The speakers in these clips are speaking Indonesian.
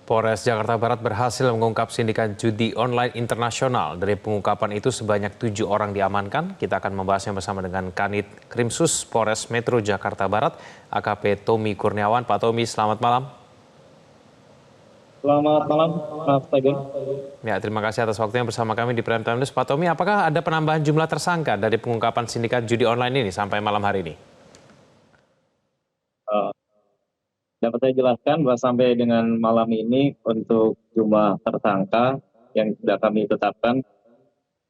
Polres Jakarta Barat berhasil mengungkap sindikat judi online internasional. Dari pengungkapan itu sebanyak 7 orang diamankan. Kita akan membahasnya bersama dengan Kanit Krimsus Polres Metro Jakarta Barat, AKP Tommy Kurniawan. Pak Tommy, selamat malam. Selamat malam, Mas Tegun. Ya, terima kasih atas waktunya bersama kami di Prime Time News. Pak Tommy, apakah ada penambahan jumlah tersangka dari pengungkapan sindikat judi online ini sampai malam hari ini? Eh, Dapat saya jelaskan bahwa sampai dengan malam ini untuk jumlah tersangka yang sudah kami tetapkan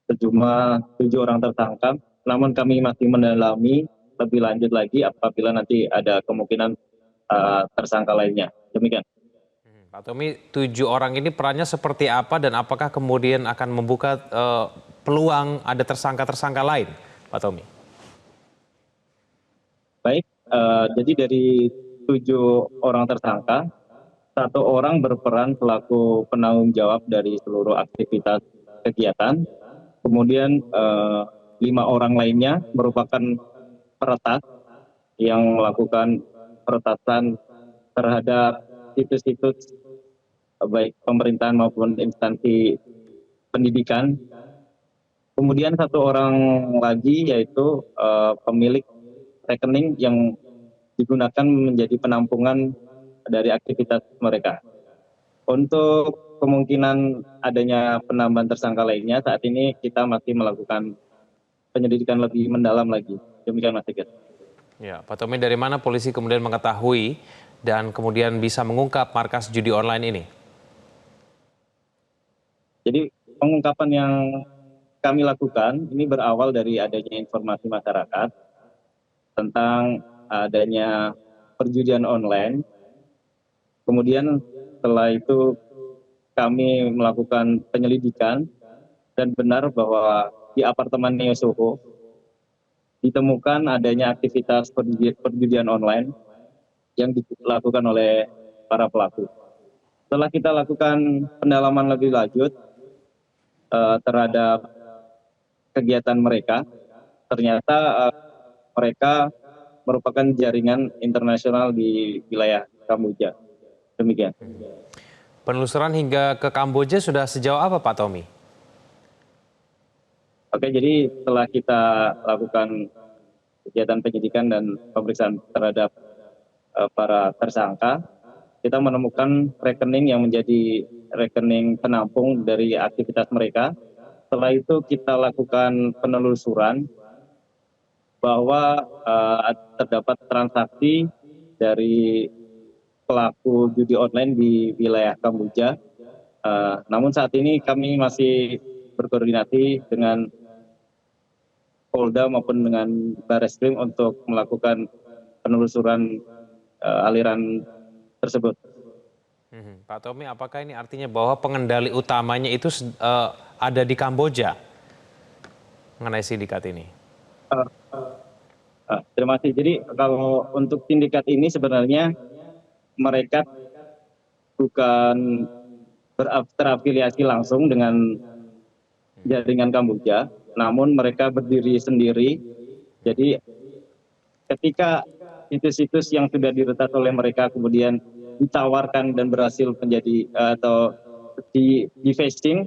sejumlah 7 orang tersangka. Namun kami masih mendalami lebih lanjut lagi apabila nanti ada kemungkinan tersangka lainnya. Demikian. Pak Tommy, 7 orang ini perannya seperti apa dan apakah kemudian akan membuka peluang ada tersangka-tersangka lain, Pak Tommy? Baik, jadi dari 7 orang tersangka, 1 orang berperan selaku penanggung jawab dari seluruh aktivitas kegiatan. Kemudian 5 orang lainnya merupakan peretas yang melakukan peretasan terhadap situs-situs baik pemerintahan maupun instansi pendidikan. Kemudian 1 orang lagi yaitu pemilik rekening yang digunakan menjadi penampungan dari aktivitas mereka. Untuk kemungkinan adanya penambahan tersangka lainnya, saat ini kita masih melakukan penyelidikan lebih mendalam lagi. Demikian Mas Sigit. Ya, Pak Tommy, dari mana polisi kemudian mengetahui dan kemudian bisa mengungkap markas judi online ini? Jadi pengungkapan yang kami lakukan ini berawal dari adanya informasi masyarakat tentang adanya perjudian online. Kemudian setelah itu kami melakukan penyelidikan dan benar bahwa di apartemen Neo Soho ditemukan adanya aktivitas perjudian online yang dilakukan oleh para pelaku. Setelah kita lakukan pendalaman lebih lanjut terhadap kegiatan mereka, ternyata mereka merupakan jaringan internasional di wilayah Kamboja. Demikian. Penelusuran hingga ke Kamboja sudah sejauh apa, Pak Tommy? Oke, jadi setelah kita lakukan kegiatan penyidikan dan pemeriksaan terhadap para tersangka, kita menemukan rekening yang menjadi rekening penampung dari aktivitas mereka. Setelah itu kita lakukan penelusuran bahwa terdapat transaksi dari pelaku judi online di wilayah Kamboja. Namun saat ini kami masih berkoordinasi dengan Polda maupun dengan Barreskrim untuk melakukan penelusuran aliran tersebut. Pak Tommy, apakah ini artinya bahwa pengendali utamanya itu ada di Kamboja mengenai sindikat ini? Terima kasih. Jadi kalau untuk sindikat ini sebenarnya mereka bukan terafiliasi langsung dengan jaringan Kamboja, namun mereka berdiri sendiri. Jadi ketika situs-situs yang sudah diretas oleh mereka kemudian ditawarkan dan berhasil menjadi atau di phishing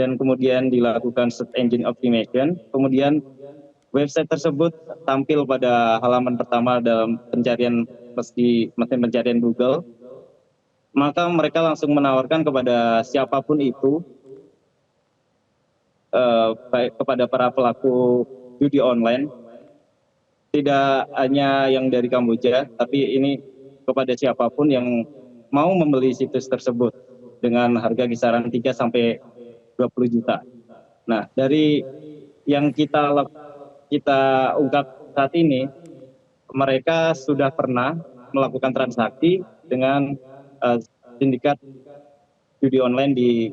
dan kemudian dilakukan search engine optimization, kemudian website tersebut tampil pada halaman pertama dalam pencarian mesin pencarian Google, maka mereka langsung menawarkan kepada siapapun itu, baik kepada para pelaku judi online, tidak hanya yang dari Kamboja, tapi ini kepada siapapun yang mau membeli situs tersebut dengan harga kisaran 3 sampai 20 juta. Nah, dari yang kita ungkap saat ini, mereka sudah pernah melakukan transaksi dengan sindikat judi online di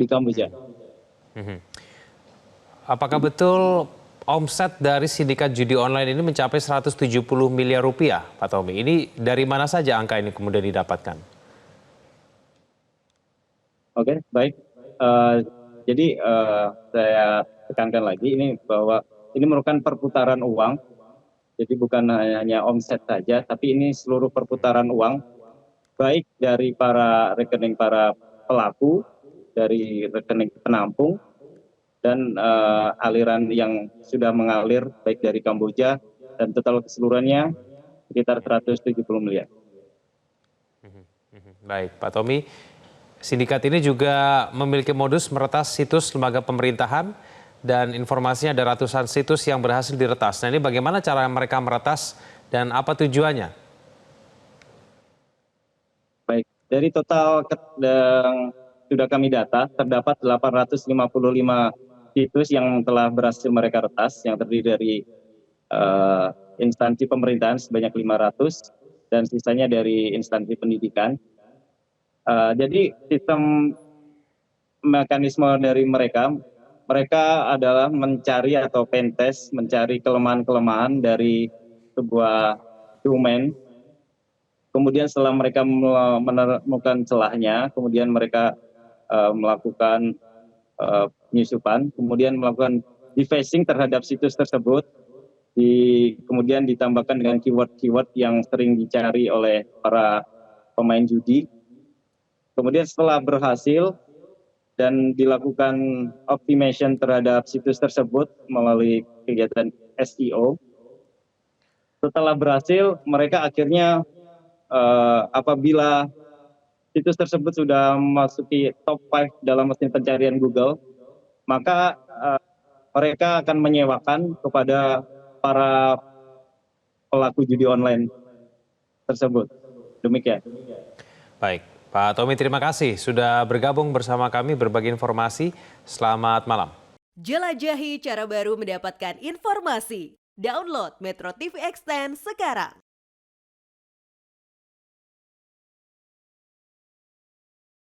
Kamboja. Apakah betul omset dari sindikat judi online ini mencapai 170 miliar rupiah, Pak Tommy? Ini dari mana saja angka ini kemudian didapatkan? Oke, baik. Jadi saya tekankan lagi ini bahwa ini merupakan perputaran uang. Jadi bukan hanya omset saja, tapi ini seluruh perputaran uang baik dari rekening para pelaku, dari rekening penampung, dan aliran yang sudah mengalir baik dari Kamboja, dan total keseluruhannya sekitar 170 miliar. Baik, Pak Tommy, sindikat ini juga memiliki modus meretas situs lembaga pemerintahan dan informasinya ada ratusan situs yang berhasil diretas. Nah, ini bagaimana cara mereka meretas dan apa tujuannya? Baik, dari total yang sudah kami data, terdapat 855 situs yang telah berhasil mereka retas, yang terdiri dari instansi pemerintahan sebanyak 500 dan sisanya dari instansi pendidikan. Jadi sistem mekanisme dari mereka adalah mencari atau pentest, mencari kelemahan-kelemahan dari sebuah domain. Kemudian setelah mereka menemukan celahnya, kemudian mereka melakukan penyusupan, kemudian melakukan defacing terhadap situs tersebut, kemudian ditambahkan dengan keyword-keyword yang sering dicari oleh para pemain judi. Kemudian setelah berhasil dan dilakukan optimization terhadap situs tersebut melalui kegiatan SEO, setelah berhasil mereka akhirnya apabila situs tersebut sudah memasuki top 5 dalam mesin pencarian Google, maka mereka akan menyewakan kepada para pelaku judi online tersebut. Demikian. Baik, Pak Tommy, terima kasih sudah bergabung bersama kami berbagi informasi. Selamat malam. Jelajahi cara baru mendapatkan informasi. Download Metro TV Extend sekarang.